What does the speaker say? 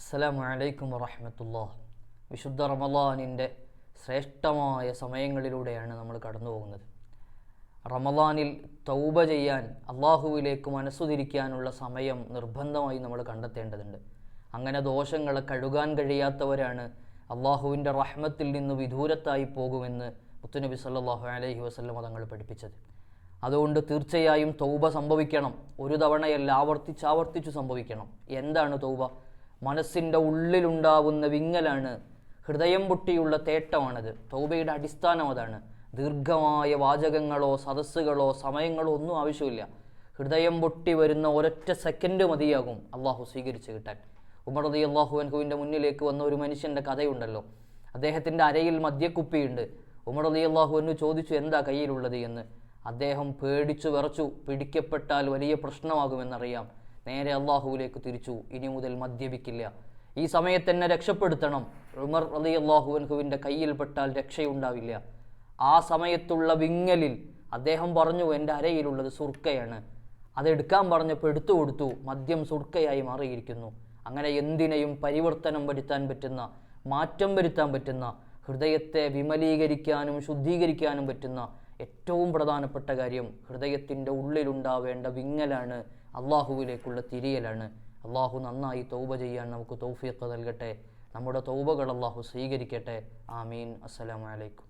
അസ്സലാമു അലൈക്കും വറഹ്മത്തുള്ളാഹി. വിശുദ്ധ റമളാനിൻ്റെ ശ്രേഷ്ഠമായ സമയങ്ങളിലൂടെയാണ് നമ്മൾ കടന്നു പോകുന്നത്. റമളാനിൽ തൗബ ചെയ്യാൻ, അള്ളാഹുവിലേക്ക് മനസ്സുതിരിക്കാനുള്ള സമയം നിർബന്ധമായി നമ്മൾ കണ്ടെത്തേണ്ടതുണ്ട്. അങ്ങനെ ദോഷങ്ങളെ കഴുകാൻ കഴിയാത്തവരാണ് അള്ളാഹുവിൻ്റെ റഹ്മത്തിൽ നിന്ന് വിദൂരത്തായി പോകുമെന്ന് മുത്തുനബി സല്ലല്ലാഹു അലൈഹി വസല്ലം തങ്ങൾ പഠിപ്പിച്ചത്. അതുകൊണ്ട് തീർച്ചയായും തൗബ സംഭവിക്കണം. ഒരു തവണയല്ല, ആവർത്തിച്ചാവർത്തിച്ചു സംഭവിക്കണം. എന്താണ് തൗബ? മനസ്സിൻ്റെ ഉള്ളിലുണ്ടാവുന്ന വിങ്ങലാണ്, ഹൃദയം പൊട്ടിയുള്ള തേട്ടമാണത്. തൗബയുടെ അടിസ്ഥാനം അതാണ്. ദീർഘമായ വാചകങ്ങളോ സദസ്സുകളോ സമയങ്ങളോ ഒന്നും ആവശ്യമില്ല. ഹൃദയം പൊട്ടി വരുന്ന ഒരൊറ്റ സെക്കൻഡ് മതിയാകും അള്ളാഹു സ്വീകരിച്ച് കിട്ടാൻ. ഉമർ റളിയല്ലാഹു അൻഹുവിൻ്റെ മുന്നിലേക്ക് വന്ന ഒരു മനുഷ്യൻ്റെ കഥയുണ്ടല്ലോ. അദ്ദേഹത്തിൻ്റെ അരയിൽ മദ്യക്കുപ്പിയുണ്ട്. ഉമർ റളിയല്ലാഹു അൻഹു ചോദിച്ചു, എന്താ കയ്യിലുള്ളത് എന്ന്. അദ്ദേഹം പേടിച്ചു വിറച്ചു. പിടിക്കപ്പെട്ടാൽ വലിയ പ്രശ്നമാകുമെന്നറിയാം. നേരെ അള്ളാഹുവിലേക്ക് തിരിച്ചു. ഇനി മുതൽ മദ്യപിക്കില്ല, ഈ സമയത്ത് എന്നെ രക്ഷപ്പെടുത്തണം. ഉമർ റളിയല്ലാഹു അൻഹുവിൻ്റെ കയ്യിൽപ്പെട്ടാൽ രക്ഷയുണ്ടാവില്ല. ആ സമയത്തുള്ള വിങ്ങലിൽ അദ്ദേഹം പറഞ്ഞു, എൻ്റെ അരയിലുള്ളത് സുർക്കയാണ്. അതെടുക്കാൻ പറഞ്ഞപ്പോൾ എടുത്തു കൊടുത്തു. മദ്യം സുർക്കയായി മാറിയിരിക്കുന്നു. അങ്ങനെ എന്തിനേയും പരിവർത്തനം വരുത്താൻ പറ്റുന്ന, മാറ്റം വരുത്താൻ പറ്റുന്ന, ഹൃദയത്തെ വിമലീകരിക്കാനും ശുദ്ധീകരിക്കാനും പറ്റുന്ന ഏറ്റവും പ്രധാനപ്പെട്ട കാര്യം ഹൃദയത്തിൻ്റെ ഉള്ളിലുണ്ടാവേണ്ട വിങ്ങലാണ്, അള്ളാഹുവിലേക്കുള്ള തിരിയലാണ്. അള്ളാഹു നന്നായി തൗബ ചെയ്യാൻ നമുക്ക് തൗഫീഖ് നൽകട്ടെ. നമ്മുടെ തൗബകൾ അള്ളാഹു സ്വീകരിക്കട്ടെ. ആമീൻ. അസ്സലാമു അലൈക്കും.